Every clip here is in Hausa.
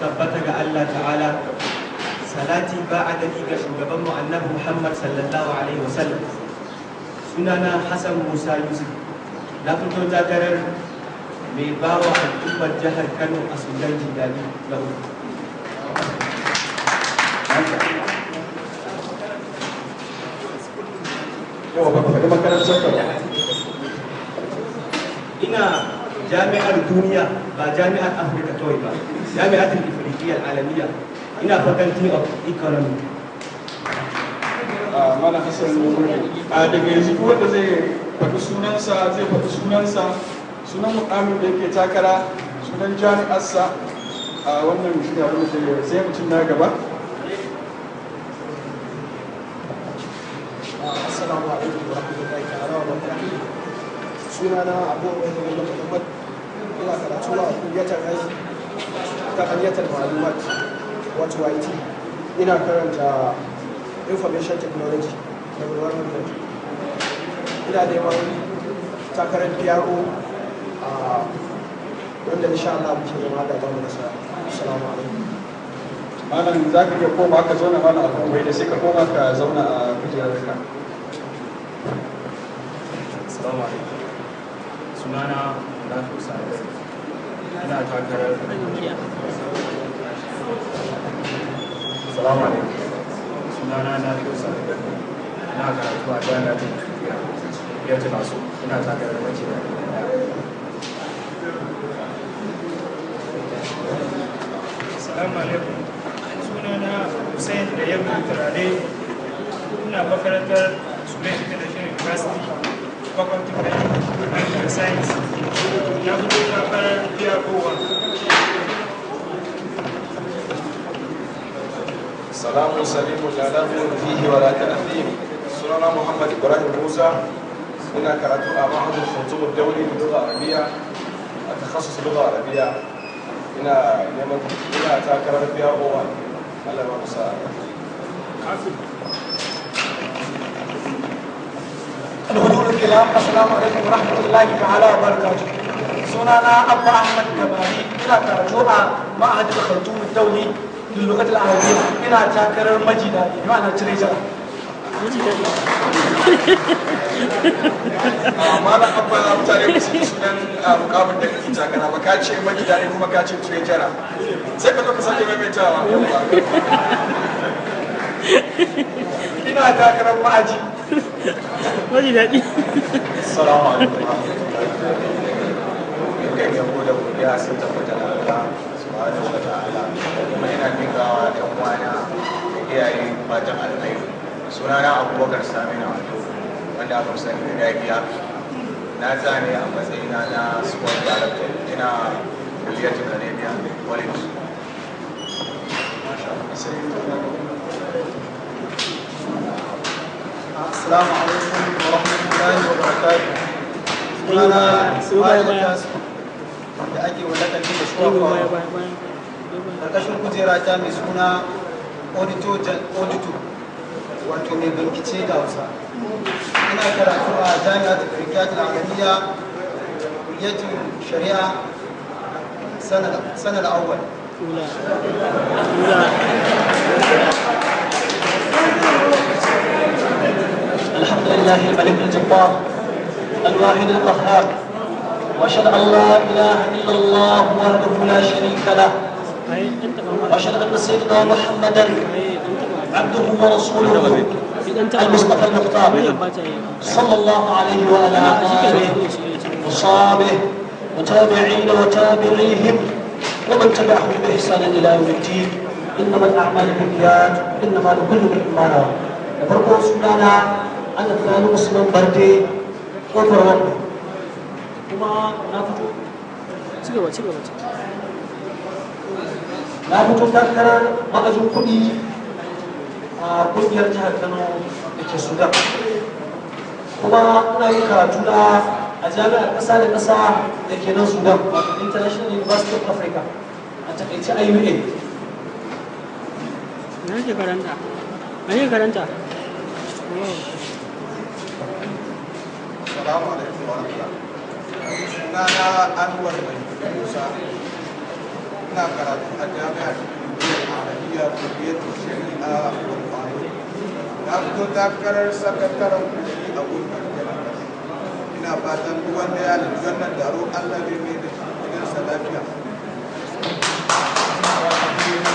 tabbata ga Allah ta'ala, salati ba adadi ga shugaban mu annabi Muhammad sallallahu alaihi wasallam. Sunana Hassan Musa Yusuf, na fito takarar mai bawa al'ummar jihar Kano a Sudan Jidali na uku. Ina jami'ar duniya, ba jami'ar Afirka kawai ba, jami'ar Ifriqiyyar alamiya. Ina faculty of economy. Malam Hassan daga yanzu wanda zai faɗi sunansa sunan mukamin da yake takara, sunan jami'arsa a wannan shi abin da sai mutum na gaba. Assalamu alaikum wa rahmatullahi ta'ala wa barakatuh. Sunana Abu Ubaida Muhammad, ina karatu a kulliyatar ma'lumat wato IT. Ina karanta information technology da environment. Ina neman takarar PRO wanda insha Allah muke zama da bamu nasara. Assalamu alaikum. Malam za ka iya koma ka zauna mana a kan da sai ka koma ka zauna a kujerarka. Assalamu alaikum. Sunana Nafi Sa'id. Ina takarar Assalamu alaikum. Sunana Nafi Sa'id. Ina karatu a jami'ar Turkiya. Ya tuna so. Ina takarar maciya. Assalamu alaikum. Sunana Hussein da Yamma Turare. Ina makarantar Sudan International University, Faculty of Medical Science. Na fito takarar PRO1. Salamun salimun la lahun fihi wa la ta'thim. Sunana Muhammad Ibrahim Musa, ina karatu a Ma'hadul Khartoum ad-Dawli lil-Lugha al-Arabiyya, a takhasus lugha arabiyya. Ina takarar PRO1. Allah ya musa. Assalamu alaikum wa rahmatullahi ta'ala wa barakatuh. Sunana Abba Ahmad Gabari, ina karatu a Ma'hadul Khartoum ad-Dawli lil-Lugha al-Arabiyya. Ina takarar majida, ma'ana treasurer. Malam Abba mutane ba su sunan mukamin da kake takara ba, ka ce magida ne kuma ka ce treasurer. Sai ka zo ka sake maimaitawa. Ina takarar ma'aji. Maji daɗi. Assalamu alaikum wa rahmatullahi wa barakatuh. Dukkan yabo da godiya sun tabbata da Allah subhanahu wa ta'ala. Kuma ina miƙawa ɗan uwana da iyaye fatan alkhairi. Sunana Abubakar Saminu Ado, wanda aka sani da Dagiya. Na zane a matsayina na sport director, ina Kuliyatul Arabia College. Assalamu alaikum wa rahmatullahi wa barakatuh. Sunana Ma'aikata da ake wadatattun da shuwa ƙarƙashin kujera ta mai suna auditor wato mai bincike da Hausa. Ina karatu a jami'ar Afirka ta Alamiya, kulliyatin shari'a sanar awwal. الحمد لله الملك الجبار الواحد القهار واشهد ان لا اله الا الله وحده لا شريك له واشهد ان سيدنا محمدا عبده ورسوله المصطفى المختار صلى الله عليه وعلى اله وصحبه وتابعين وتابعيهم ومن تبعهم باحسان الى يوم الدين. انما الاعمال بالنيات انما لكل امرئ ما نوى. farko sunana ana tsani Usman Barde kofar wanda kuma na fito takarar ma'ajin kuɗi a ƙungiyar jihar Kano da ke Sudan, kuma ina yin karatu na a jami'ar ƙasa da ƙasa da ke nan Sudan, wato International University of Africa, a takaice IUA. Na ke karanta. Assalamu alaikum wa rahmatullahi. Sunana Anwar Mai Musa, ina karatu a jami'ar Ahmadiyya Kulliyar Shari'a wal Qanun. Na fito takarar sakataren kuɗi a ƙungiyar jami'a. Ina fatan duk wanda ya halarci wannan taro Allah zai mai da shi gidansa lafiya.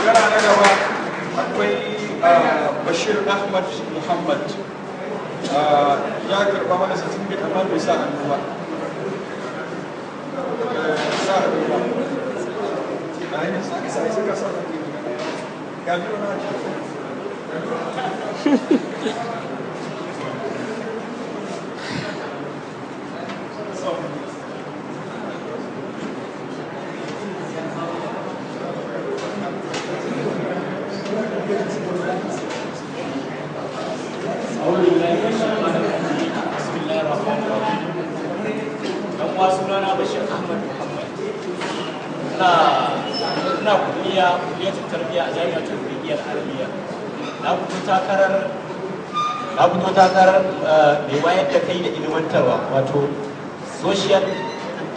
magana na gaba akwai Bashir Ahmad Muhammad ya karɓa mana certificate amma bai sa hannu ba. Sa hannu ba. A yi sa suka sa hannu. Ya biyo na ce. sunana Bashir Ahmad Muhammad na kulliyar tarbiyya a jami'ar tarbiyyar arabiya na fito takarar mai wayar da kai da ilimantarwa wato social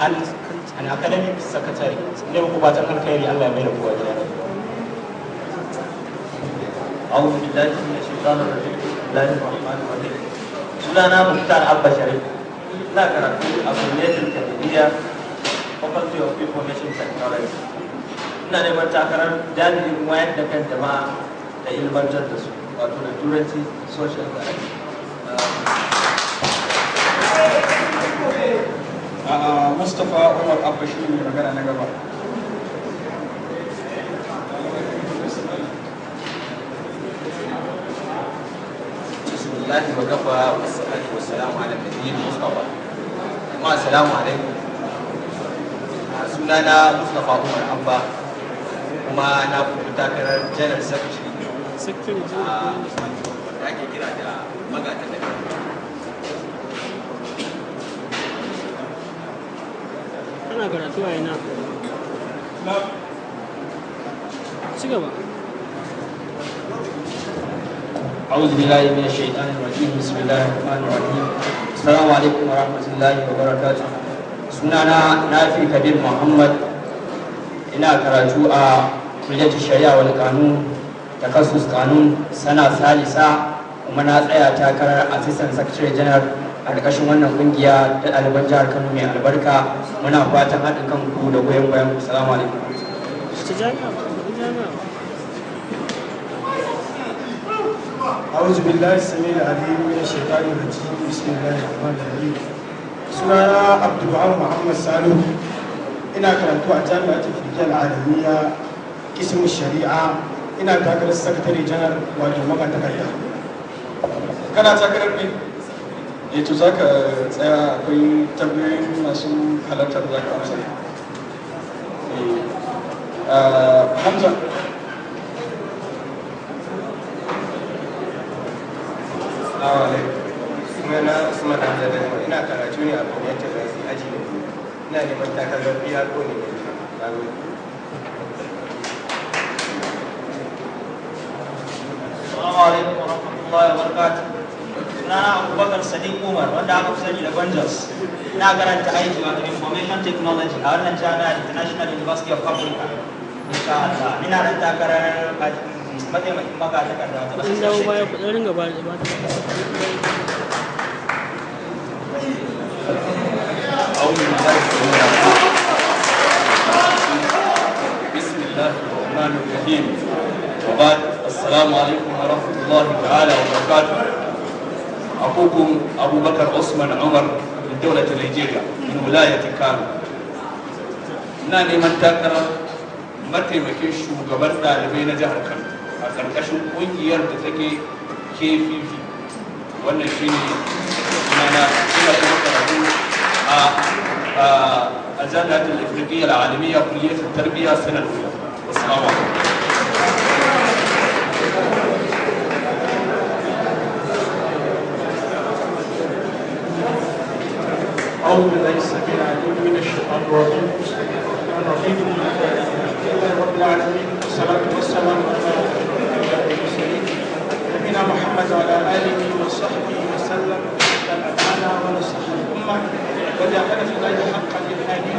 and academic secretary ne muku fatan alkhairi Allah ya mai da kowa gida أعوذ بالله من الشيطان الرجيم بسم الله الرحمن الرحيم sunana Mukhtar Abba Sharif ina karatu a Kulliyar Tarbiyya Faculty of Information Technology ina neman takarar jami'in wayar da kan jama'a da ilmantar da su wato da turanci social science. Mustapha Umar Abba shi ne magana na gaba. Bismillahi wa kafa wa salatu wa salamu ala nabiyyin Mustafa. Kuma assalamu alaikum. Sunana Mustapha Umar Abba kuma na fito takarar General Secretary. Da ake kira da magatakardar. Ana karatu a ina? Ci gaba. أعوذ بالله من الشيطان الرجيم بسم الله الرحمن الرحيم السلام عليكم ورحمة الله وبركاته sunana Nafi Kabir Muhammad ina karatu a Kulliyar Shari'a wal Qanun takassus Qanun sana salisa kuma na tsaya takarar Assistant Secretary General a ƙarƙashin wannan kungiya ta ɗaliban jihar Kano mai albarka muna fatan haɗin kanku da goyon bayan ku. Assalamu alaikum. أعوذ بالله السميع العليم من الشيطان الرجيم بسم الله الرحمن الرحيم sunana Abdulrahman Muhammad Salu ina karatu a jami'ar Tafiyar Alamiya kismin shari'a ina takarar sakatare janar wato magatakarda. Kana takarar ne? To za ka tsaya akwai tambayoyin masu halartar za ka amsa. Hamza. Assalamu alaikum. Sunana Usman Hamza ina karatu ne a Kulliyar Tarbiyya aji ne. Ina neman takarar biya ko ne mai nagode. Assalamu alaikum wa rahmatullahi wa barakatuh. Sunana Abubakar Sadiq Umar wanda aka fi sani da Banjas. Ina karanta aiki wato Information Technology a wannan jami'a International University of Africa. Insha Allah. Ina da takarar mataimakin magatakarda ta Kudin dawo baya kudin ringa ba da بسم الله الرحمن الرحيم وبعد السلام عليكم ورحمة الله تعالى وبركاته. أخوكم أبو بكر عثمان عمر من دولة نيجيريا من ولاية كانو. ناني من تاكر mataimakin shugaban ɗalibai na jihar Kano a ƙarƙashin ƙungiyar da take KPP. Wannan shi ne sunana ina kuma karatu a jami'atul Ifriqiyya al-Alamiyya Kulliyat Tarbiyya sanar ula. Assalamu alaikum. أعوذ بالله السميع العليم من الشيطان الرجيم بسم الله الرحمن الرحيم لله رب العالمين والصلاة والسلام على أشرف الأنبياء والمرسلين نبينا محمد وعلى آله وصحبه وسلم الأمانة ونصح الأمة وجاهد في الله حق جهاده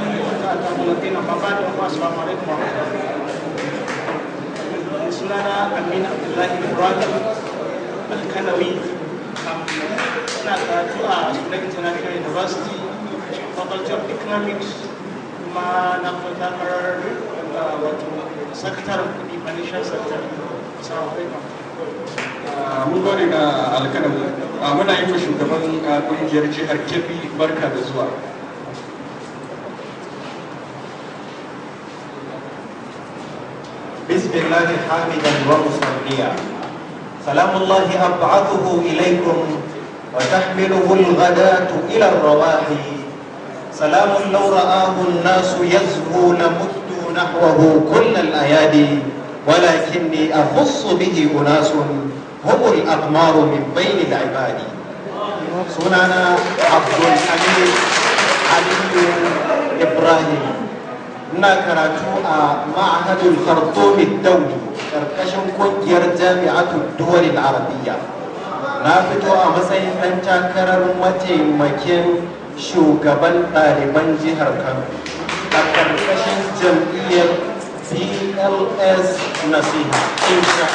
أتاهم الدين وبعد السلام عليكم ورحمة الله. Sunana Amin Abdullahi Ibrahim Alkanawi. Ina karatu a Sudan International University, Faculty of Economics, kuma na takarar wato sakataren kudi financial sector. Assalamu alaikum. Mun gode na Alkanawi. Muna yi wa shugaban kungiyar jihar Kebbi barka da zuwa. بسم الله حامدا ومصليا سلام الله أبعثه إليكم وتحمله الغداة إلى الرواحي سلام لو رآه الناس يزهو لمدوا نحوه كل الأيادي ولكني أخص به أناس هم الأقمار من بين العباد سنانا عبد الحميد علي إبراهيم ina karatu a ma'ahadul khartoum ad-dawli karkashin kungiyar jami'atul duwal al-arabiyya na fito a matsayin dan takarar mataimakin shugaban ɗaliban jihar Kano a karkashin jam'iyyar PLS Nasiha insha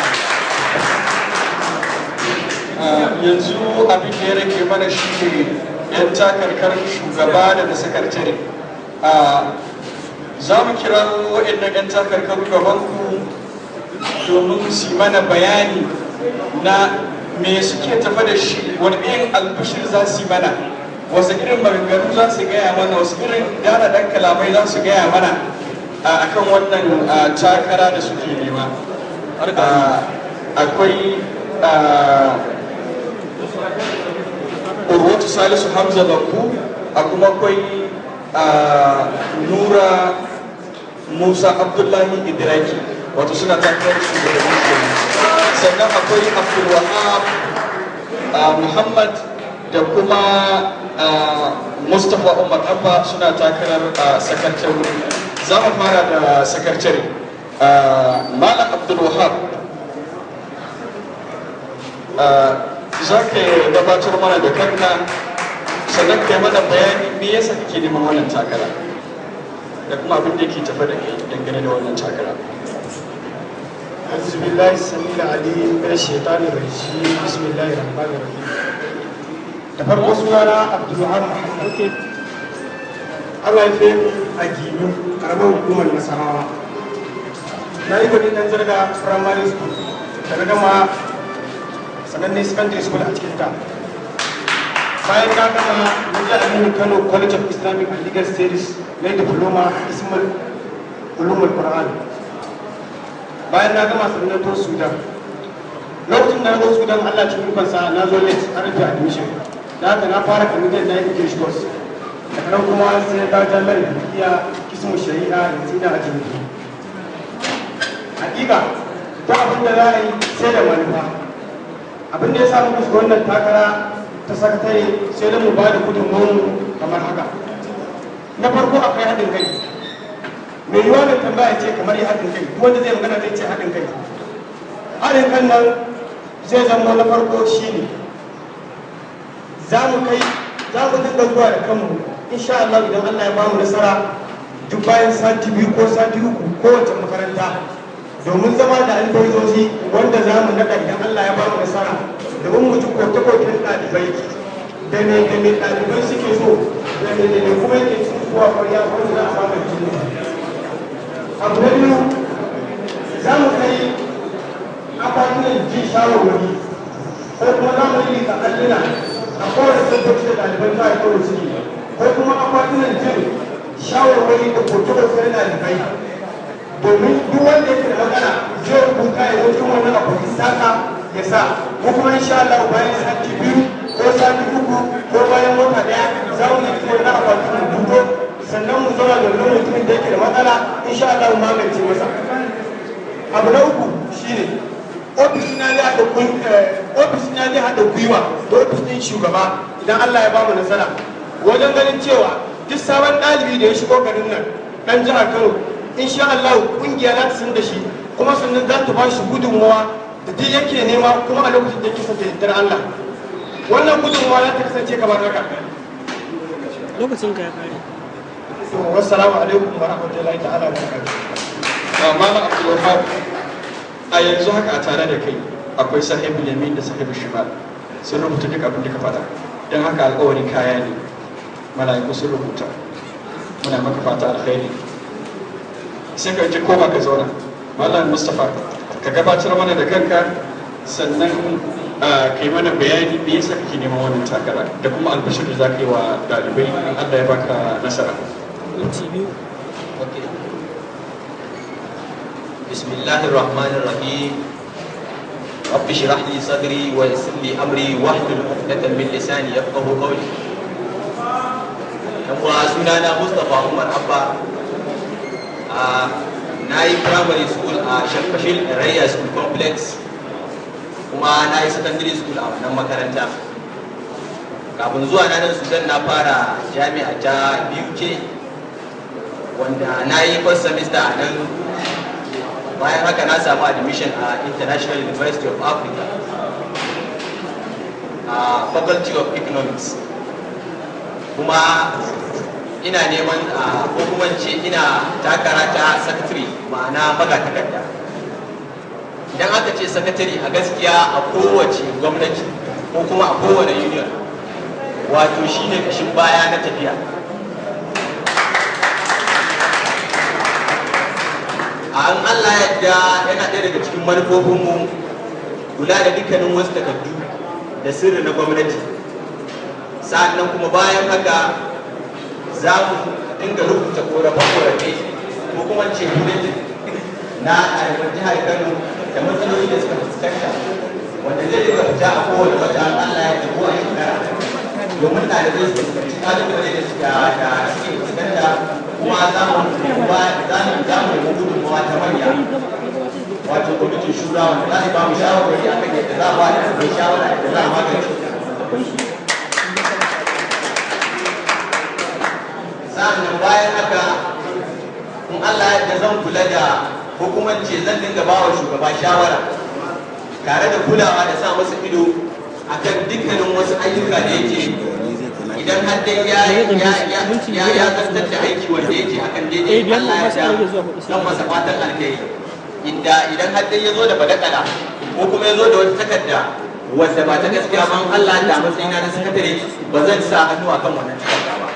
Allah. Yanzu abin da ya rage mana shi ne yan takarkarar shugaba da sakatare. Za mu kira waɗannan 'yan takarkaru gabanku domin su mana bayani na me suke tafa da shi, wani irin albishir za su yi mana, wasu irin maganganu za su gaya mana, wasu irin daradan kalamai za su gaya mana a kan wannan takara da suke nema. Akwai Urwatu Salisu Hamza Bakku, kuma akwai Nura Musa Abdullahi Idraki, wato suna takarar shugabannin kenan. Sannan akwai Abdulwahab Muhammad da kuma Mustapha Umar Abba suna takarar sakatare. Za mu fara da sakatare. Malam Abdulwahab, za ka gabatar mana da kanka, sannan kai mana bayani me yasa kake neman wannan takara da kuma abin da yake tafa da kai dangane da wannan takara. أعوذ بالله السميع العليم من الشيطان الرجيم بسم الله الرحمن الرحيم. تفرق سنانا عبد الوهاب محمد. Allah ya fi a Gino, karamar hukumar Nasarawa. Na yi gwanin nan zarga primary school da na gama sananne secondary school a cikin ta. Bayan na gama na ji Aminu Kano College of Islamic and Legal Studies na yi diploma Ismail Ulumul Quran. Bayan na gama sannan to Sudan. Lokacin da na zo Sudan Allah cikin ikonsa na zo late an rufe admission. Da haka na fara committed na English course. Daga nan kuma sai na dawo jami'ar Turkiya kismu shari'a yanzu ina a jami'a. Hakika ta abin da za a yi sai da manufa. Abin da ya samu musu wannan takara ta sakatare sai da mu ba da gudunmuwarmu kamar haka. Na farko akwai haɗin kai. Mai yiwuwa mai tambaya ce kamar ya haɗin kai, wanda zai magana zai ce haɗin kai. Haɗin kan nan zai zama na farko shi ne za mu dinga zuwa da kanmu insha Allah idan Allah ya ba mu nasara duk bayan sati 2 ko sati 3 kowace makaranta domin zama da alfajoji wanda za mu naɗa idan Allah ya ba mu nasara domin mu ji koke-koken ɗalibai da me ɗalibai suke so da me kuma yake cin zuwa ƙwarya wanda za a samu jini. Abu na biyu za mu kai akwatunan jin shawarwari ko kuma za mu yi ga alluna a kowane tabbaci da ɗaliban za a kawo ciki ko kuma akwatunan jin shawarwari da koke-koke na ɗalibai domin duk wanda yake da magana zai rubuta ya zo cikin wannan abu saka ya sa ko kuma insha Allah bayan sati 2 ko sati 3 ko bayan wata daya za mu yi cikin wannan akwatunan dubo sannan mu zama da wani mutumin da yake da matsala insha Allah mu magance masa. Abu na uku shine ofisina zai haɗa gwiwa da ofishin shugaba idan Allah ya bamu nasara wajen ganin cewa duk sabon ɗalibi da ya shigo garin nan ɗan jihar Kano insha Allah kungiya za ta san da shi kuma sannan za ta ba shi gudunmawa da duk yake nema kuma a lokacin da yake son da yaddar Allah. Wannan gudunmawa za ta kasance kamar haka. Lokacin ka ya kare. to wassalamu alaikum wa rahmatullahi ta'ala wa barakatuh. Malam Abdul Wahab, a yanzu haka a tare da kai akwai sahibul yamin da sahibul shimal, sun rubuta duk abin da ka faɗa, don haka alƙawari kaya ne, mala'iku sun rubuta. Muna maka fata alkhairi. Sai ka ji koma ka zauna. Malam Mustapha, ka gabatar mana da kanka, sannan kai mana bayani me yasa kake neman wannan takara da kuma albashir da za ka yi wa ɗalibai in Allah ya baka nasara. Bismillahir Rahmanir Rahim. Rabbi shrah li sadri wa yassir li amri wahlul 'uqdatan min lisani yafqahu qawli. Dan uwa sunana Mustafa Umar Abba. Na yi primary school a Shakfashil Raya School Complex, kuma na yi secondary school a wannan makaranta. Kafin zuwa na nan Sudan na fara jami'a ta BUK, wanda na yi first semester a nan. Bayan haka na samu admission a International University of Africa a Faculty of Economics. Kuma ina neman ko kuma ce ina takara ta secretary, ma'ana magatakarda. Idan aka ce secretary a gaskiya a kowace gwamnati ko kuma a kowane union, wato shine kashin baya na tafiya. An Allah yadda yana ɗaya daga cikin manufofinmu kula da dukkanin wasu takardu da sirri na gwamnati. Sa'annan kuma bayan haka za mu dinga rubuta korafe-korafe ko kuma ce na ɗaliban jihar Kano da matsaloli da suka fuskanta, wanda zai dinga fita a kowane wata Allah ya tabo a shekara, domin ɗalibai su fuskanci ƙalubale da suke fuskanta, kuma za mu yi gudunmawa ta manya, wato kwamitin shura wanda za su ba mu shawarwari akan yadda za a ba da mai shawara da za a magance. Sa'annan bayan haka, in Allah ya zan kula da hukumance zan dinga ba wa shugaba shawara tare da kulawa da sa masa ido akan dukkanin wasu ayyuka da yake, idan har dai ya zantar da aiki wanda yake akan daidai, Allah ya zan masa fatan alkai. Idan har dai ya zo da badakala ko kuma ya zo da wata takarda wadda ba ta gaskiya ban Allah da matsayina na sakatare ba zan sa hannu akan wannan takarda ba.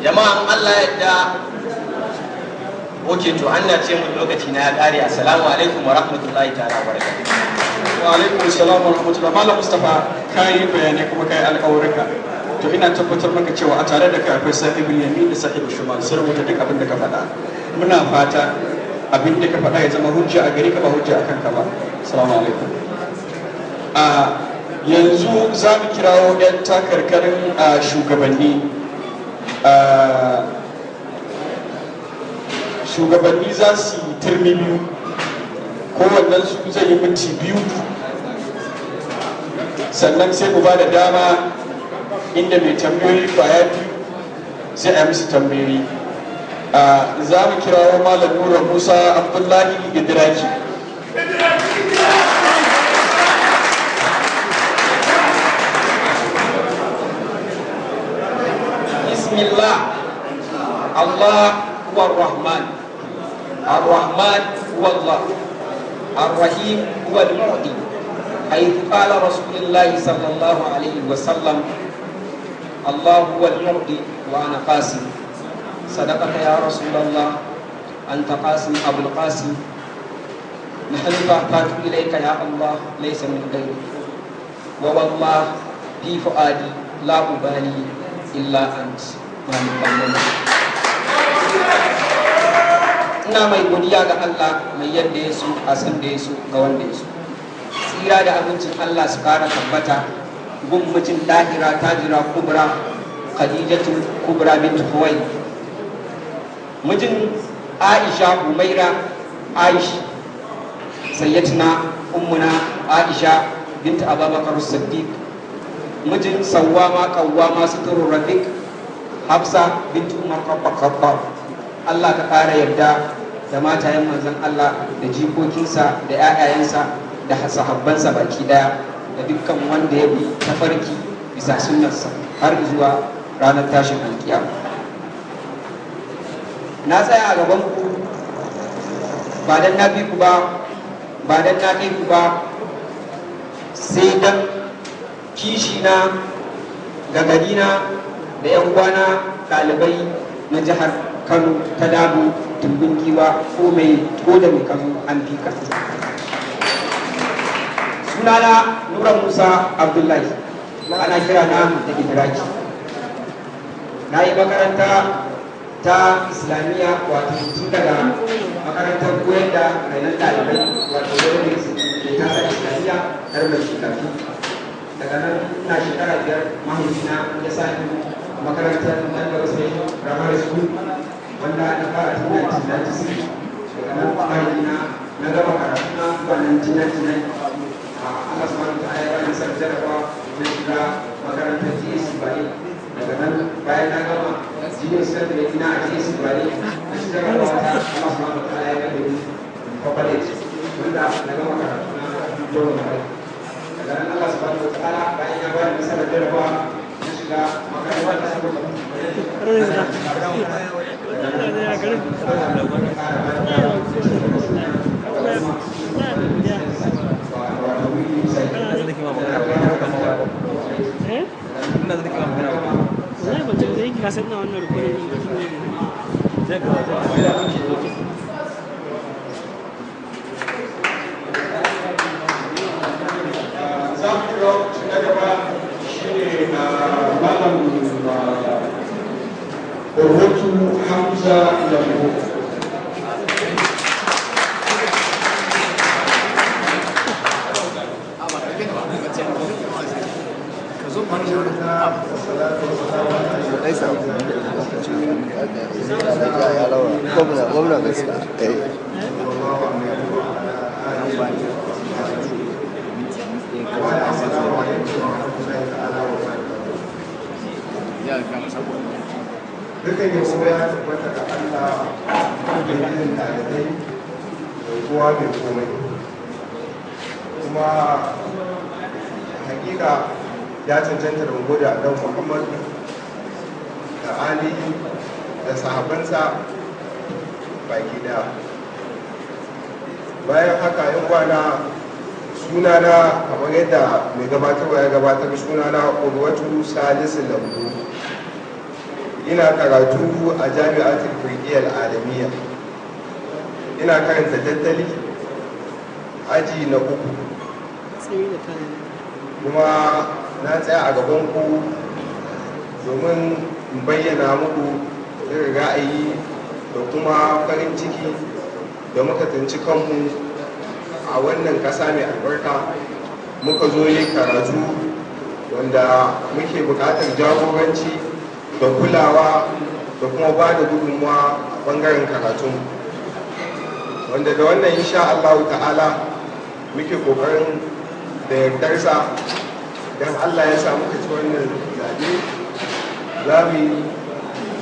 Jama'an Allah yadda oke to an ce mun lokaci na ya kare. Assalamu alaikum wa rahmatullahi ta'ala wa barakatuh. Wa alaikum assalam wa rahmatullahi. Malam Mustafa, kai bayani kuma kai alƙawarka, to ina tabbatar maka cewa a tare da kai akwai sahibul yamin da sahibul shimal, sun rubuta duk abin da ka faɗa. Muna fata abin da ka faɗa ya zama hujja a gare ka ba hujja a kanka ba. Assalamu alaikum. Yanzu za mu kirawo 'yan takarkarin shugabanni. Shugabanni za su yi turmi biyu, kowannen su zai yi minti biyu, sannan sai mu ba da dama inda mai tambayoyi kwaya biyu sai a musu tambayoyi. Za mu kirawo Malam Nura Musa Abdullahi Idraki. Bismillah. Allah huwa Ar-Rahman, Ar-Rahman huwa Allah, Ar-Rahim huwa Al-Mu'ti. حيث قال رسول الله صلى الله عليه وسلم الله هو المعطي وأنا قاسم. صدقك يا رسول الله، أنت قاسم أبو القاسم. نحن نحتاج إليك يا الله ليس من غيرك، ووالله في فؤادي لا أبالي إلا أنت. ina mai godiya ga Allah mai yadda ya so a san da ya so ga wanda ya so. Tsira da abincin Allah su fara tabbata gun mijin dahira tajira kubra Khadijatu Kubra bint Huwai, mijin Aisha Umaira Aish, sayyatina ummuna Aisha bint Abubakar Siddiq, mijin Sawwama Qawwama Suturur Rafiq Hafsa bint Umar Khattab. Allah ka ƙara yarda da matayen manzon Allah da jikokinsa da 'ya'yayensa da sahabbansa baki daya da dukkan wanda ya bi tafarki bisa sunnarsa har zuwa ranar tashin alkiyama. Na tsaya a gaban ku ba dan na fi ku ba, ba dan na kai ku ba, sai dan kishi na da garina da yan uwana ɗalibai na jihar Kano ta Dabo tumbin giwa ko da mai kazo an fika. Sunana Nura Musa Abdullahi, ana kira na da Ibraki. Na yi makaranta ta Islamiyya, wato tun daga makarantar koyar da rainon ɗalibai, wato wani mai tasa Islamiyya har mai shekaru. Daga nan ina shekara 5 mahaifina ya sa ni makarantar Andalus Primary School, wanda na fara tun 1996. Daga nan mahaifina na gama karatu na zuwa 1999. Allah subhanahu wa ta'ala ya bani sa jarabawa na shiga makarantar GS Bari. Daga nan bayan na gama GS da ina a GS Bari na shiga jarabawa ta Allah subhanahu wa ta'ala ya bani college, wanda na gama karatu na John Bari. Daga nan Allah subhanahu wa ta'ala bayan ya bani sa jarabawa na shiga makarantar ta Urwatu Hamza Lambo. gwamna gaskiya dukan yabo ya tabbata ga Allah da yin ɗalibai mai kowa mai komai, kuma hakika ya cancanta da mu gode Annabi Muhammad da Ali da sahabbansa baki daya. Bayan haka yan uwana, sunana kamar yadda mai gabatarwa ya gabatar, sunana Urwatu Salisu Lambu. Ina karatu a Jami'atul Firqiyya Al-Alamiyya. Ina karanta tattali aji na 3, kuma na tsaya a gaban ku domin in bayyana muku irin ra'ayi da kuma farin ciki da muka tsinci kanmu a wannan ƙasa mai albarka. Muka zo yin karatu wanda muke buƙatar jagoranci da kulawa da kuma ba da gudunmuwa a ɓangaren karatun, wanda da wannan insha Allah ta'ala muke ƙoƙarin da yardarsa, don Allah ya sa muka ci wannan zaɓe za mu yi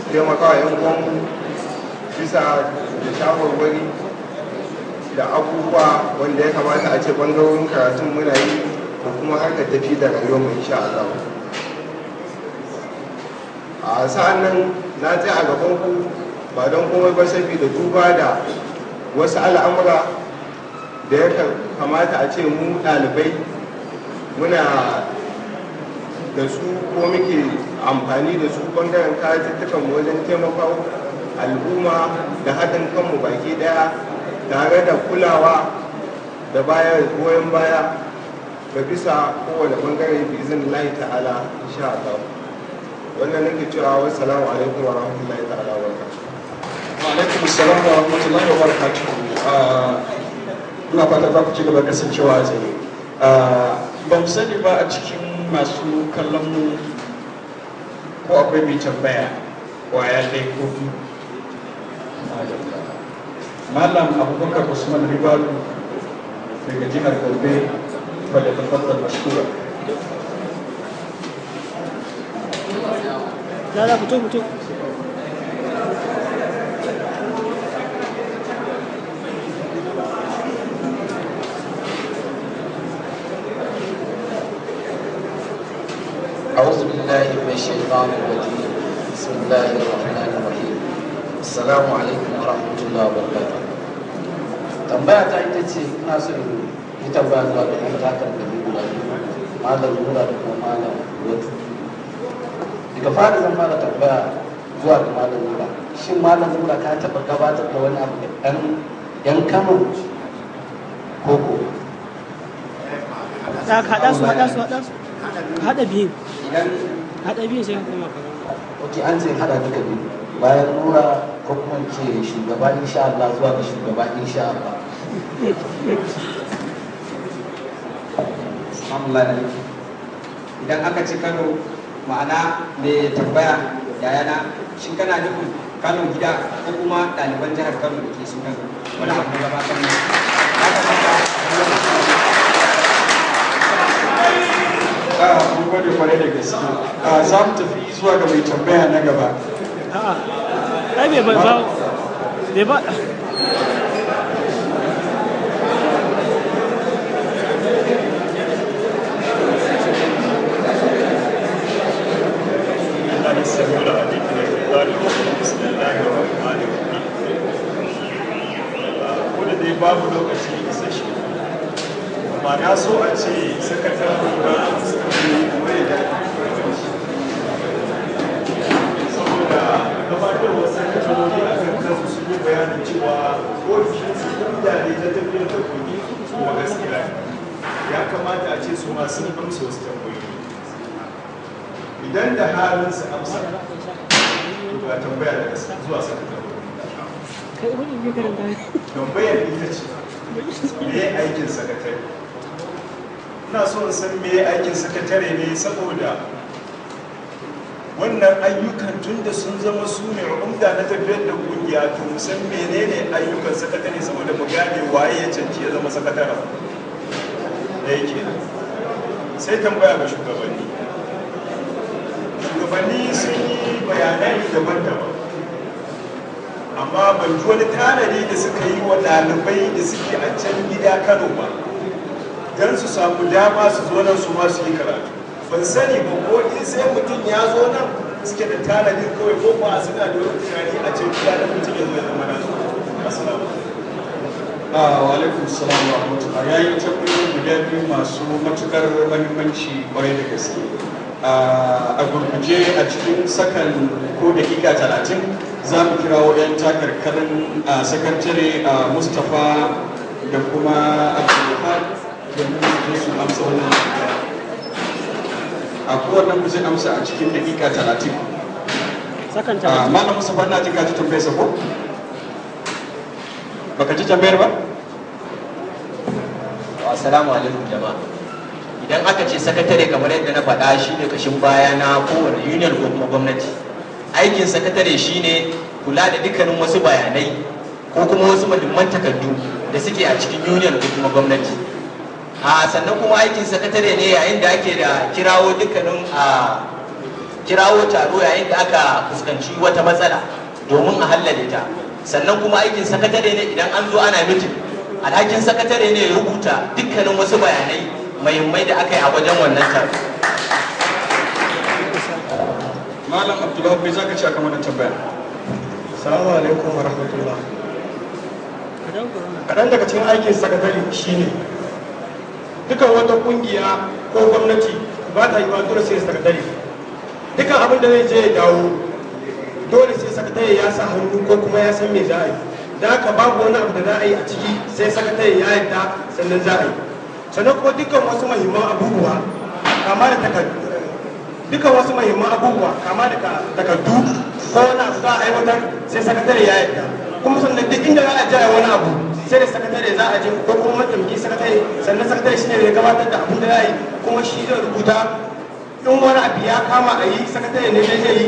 taimaka wa 'yan uwanmu bisa da shawarwari da abubuwa wanda ya kamata a ce ɓangarorin karatun muna yi da kuma harkar tafi da rayuwarmu insha Allah. A sa'an nan na tsaya a gaban ku ba don komai ba saboda duba da wasu al'amura da ya kamata a ce mu ɗalibai muna da su ko muke amfani da su ɓangaren karatuttukan wajen taimakawa al'umma da haɗin kanmu baki ɗaya, tare da kulawa da goyon baya ga bisa kowane ɓangare bi izin Allah ta'ala insha Allah. Wannan nake cewa wassalamu alaikum wa rahmatullahi ta'ala wa barakatuh. Wa alaikum assalam wa rahmatullahi wa barakatuh. Ina fata za ku ci gaba kasancewa a tsaye. Ba mu sani ba a cikin masu kallon mu ko akwai mai tambaya kwaya ɗaya ko biyu. Malam Abubakar Usman Ribalu daga jihar Gombe, wadda ta fassar mashkura. لا fito fito. أعوذ الشيطان الرجيم بسم الله الرحمن الرحيم السلام عليكم ورحمة الله وبركاته tambaya ta ita ce ina so yi tambaya zuwa ga ɗan takar da guda biyu malam nura da kuma malam watu daga fara zan fara tambaya zuwa ga malam nura shin malam nura ka taɓa gabatar da wani abu da yan kano koko haɗa su haɗa biyun haɗa biyun sai ka koma ka ok an ce haɗa duka biyu bayan nura ko kuma ce shugaba insha Allah zuwa ga shugaba insha Allah idan aka ci Kano ma'ana mai tambaya yayana shin kana nufin Kano gida ko kuma ɗaliban jihar Kano da ke sunan wani abu da ba kan mun gode kwarai da gaske za mu tafi zuwa ga mai tambaya na gaba ai bai ba babu lokaci isasshe amma na so a ce sakataren ba su mai da saboda gabatarwar sakatarori a kan kansu su yi bayanin cewa ofishin su kungiya ne ta tafiyar da kogi kuma gaskiya ya kamata a ce su masu amsa wasu tambayoyi idan da halin su amsa ba tambaya daga zuwa sakatarori tambayar ita ce me aikin sakatare ina so in san me aikin sakatare ne saboda wannan ayyukan tun da sun zama su ne umda na tafiyar da kungiya to mu san menene ayyukan sakatare saboda mu gane waye ya canci ya zama sakatare da yake sai tambaya ga shugabanni sun yi bayanai daban-daban amma ban ji wani tanadi da suka yi wa ɗalibai da suke a can gida Kano ba don su samu dama su zo nan su ma su yi karatu ban sani ba ko in sai mutum ya zo nan suke da tanadin kawai ko ba suna da wani tunani a can gida da mutum ya zo ya zama nasu assalamu wa alaikum salam wa rahmatullah yayin tambayoyi guda biyu masu matukar muhimmanci kwarai da gaske a gurguje a cikin sakan ko dakika 30 za mu kirawo 'yan takarkarin sakatare Mustapha da kuma Abdulhad da mu su amsa wannan a kowanne ku zai amsa a cikin dakika 30 malam Mustapha na jin ka ji tambayar sa ko baka ji tambayar ba assalamu alaikum jama'a idan aka ce sakatare kamar yadda na faɗa shi ne kashin baya na kowane union ko kuma gwamnati aikin sakatare shine kula da dukkanin wasu bayanai ko kuma wasu muhimman takardu da suke a cikin union ko kuma gwamnati sannan kuma aikin sakatare ne yayin da ake da kirawo dukkanin kirawo taro yayin da aka fuskanci wata matsala domin a hallale ta sannan kuma aikin sakatare ne idan an zo ana mitin alhakin sakatare ne ya rubuta dukkanin wasu bayanai muhimmai da aka yi a wajen wannan taro malam Abdullahi bai zaka ci akan wannan tambaya assalamu alaikum wa rahmatullah kaɗan daga cikin aikin sakatare shine dukan wata kungiya ko gwamnati ba ta yi wa dole sai sakatare dukan abin da zai je ya dawo dole sai sakatare ya sa hannu ko kuma ya san me za a yi da haka babu wani abu da za a yi a ciki sai sakatare ya yarda sannan za a yi sannan kuma dukkan wasu muhimman abubuwa kama da takardu dukkan wasu muhimman abubuwa kama da takardu ko wani abu za a aiwatar sai sakatare ya yarda kuma sannan duk inda za a jaya wani abu sai da sakatare za a je ko kuma mataimakin sakatare sannan sakatare shine zai gabatar da abin da za a yi kuma shi zai rubuta in wani abu ya kama a yi sakatare ne zai yi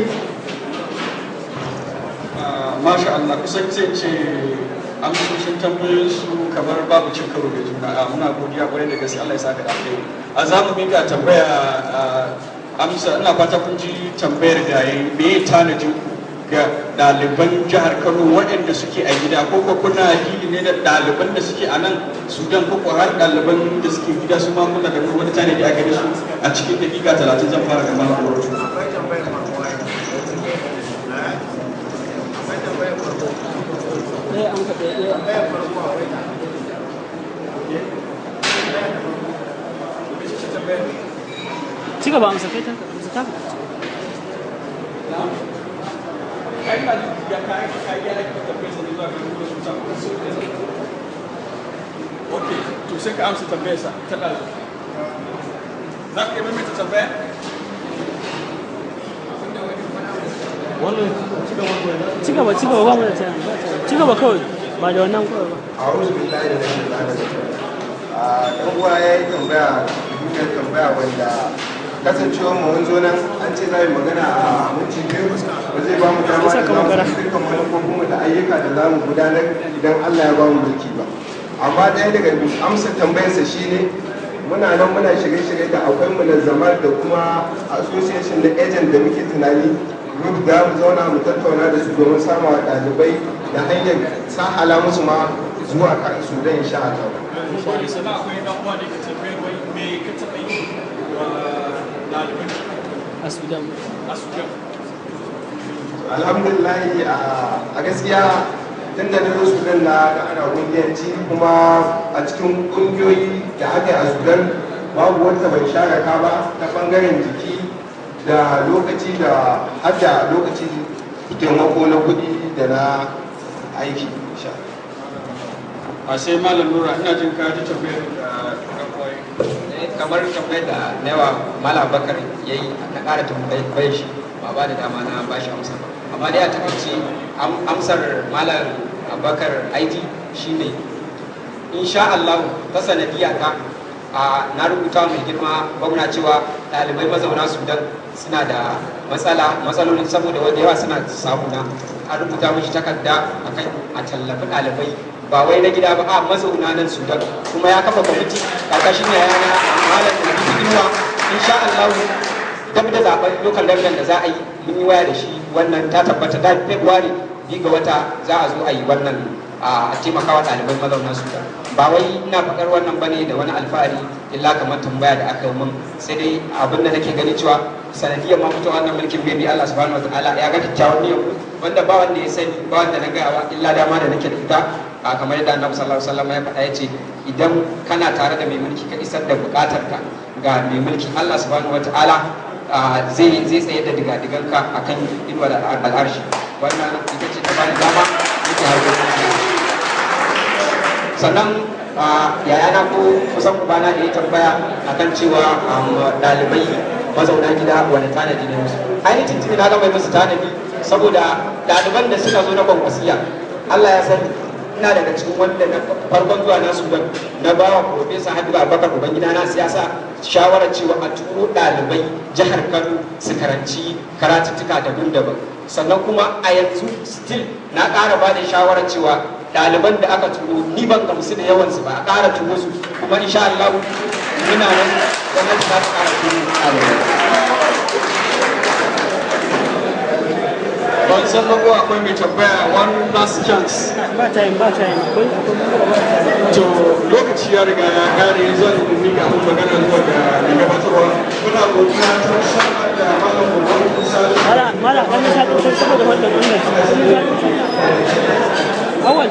masha Allah kusan ce amsoshin tambayoyinsu kamar babu cin karo da juna muna godiya kwarai da gaske Allah ya saka da alheri a za mu mika tambaya amsa ina fata kun ji tambayar gaye me tanadin ga ɗaliban jihar Kano waɗanda suke a gida ko kuna hili ne da ɗaliban da suke a nan Sudan ko har ɗaliban da suke gida su ma kuna da wani tanadi a gare su a cikin dakika 30 zan fara da malam Korotu ci gaba amsa kai ta amsa ta ok to sai ka amsa tambayarsa ta ɗazu za ka yi maimaita tambaya ci gaba ba mu da ta ci gaba kawai ba da wannan kawai ba a'udhu billahi minash shaitanir rajim. Dan uwa yayi tambaya wanda kasancewar mu mun zo nan an ce za mu magana a minti biyu ba zai ba mu dama da zamu dukkan manufofinmu da ayyuka da za mu gudanar idan Allah ya ba mu mulki ba. Amma ɗaya daga amsa tambayarsa shine muna nan muna shirye-shirye da akwai munazzamar da kuma association da agent da muke tunani group da mu zauna mu tattauna da su domin samun wa ɗalibai da hanyar sahala musu ma zuwa kan su da insha Allah. Sana akwai ɗan uwa da ke tambayar wai me ka taɓa yi wa ɗalibai a Sudan. Alhamdulillah a gaskiya tun da na zo Sudan na ana kungiyanci kuma a cikin kungiyoyi da aka yi a Sudan babu wata bai sharaka ba ta bangaren jiki da lokaci da hadda lokaci taimako na kuɗi da na aiki. A sai malam Nura ina jin ka ji tambayar da kamar tambayar da nawa malam Bakar yayi na ƙara tambayar shi ba ba da dama na ba shi amsa amma dai a takaice amsar malam Abubakar ID shine insha Allah ta sanadiyya ta na rubuta mai girma gwamna cewa ɗalibai mazauna Sudan suna da matsaloli saboda wanda yawa suna samuna an rubuta mishi takarda akan a tallafi ɗalibai ba wai na gida ba a mazauna nan Sudan kuma ya kafa kwamiti karkashin yayana malam da inuwa insha Allah dab da zaben local government da za a yi mun yi waya da shi wannan ta tabbata da February 2 ga wata za a zo a yi wannan a taimakawa ɗalibai mazauna Sudan ba wai ina faɗar wannan bane da wani alfahari illa kamar tambaya da aka yi mun sai dai abin da nake gani cewa sanadiyar ma fito wannan mulkin bai Allah subhanahu wataala ya ga kyakkyawan niyyar wanda ba wanda ya sani ba wanda na gayawa illa dama da nake da ita kamar yadda Annabi sallallahu alaihi wasallam ya faɗa ya ce idan kana tare da mai mulki ka isar da buƙatarka ga mai mulki Allah subhanahu wataala zai tsaye da digadiganka akan inuwar al'arshi wannan ita ce ta bani dama yake harkokin sannan yayana ko kusan ubana da ya tambaya akan cewa ɗalibai mazauna gida wani tanadi ne musu ainihin tuntuni na gama musu tanadi saboda ɗaliban da suka zo na kwankwasiya Allah ya sani ina daga cikin wanda na farkon zuwa na Sudan na ba wa Profesa Habibu Abubakar Ubangida na siyasa shawarar cewa a turo ɗalibai jihar Kano su karanci karatuttuka daban-daban sannan kuma a yanzu still na ƙara ba da shawarar cewa ɗaliban da aka turo ni ban gamsu da yawansu ba a ƙara turo su kuma insha Allah muna nan gwamnati za ta ƙara turo ɗalibai. ban san ko akwai mai tambaya one last chance ba time to lokaci ya riga ya kare zan miƙa mun magana zuwa ga mai gabatarwa muna godiya ta musamman da malam Muhammad Musa mala kan sa ta saboda wannan wannan awal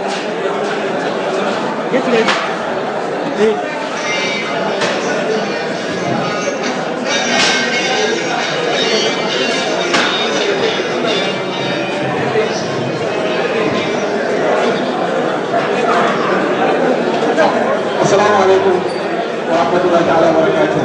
get ready Assalamu alaikum wa rahmatullahi ta'ala wa barakatuh.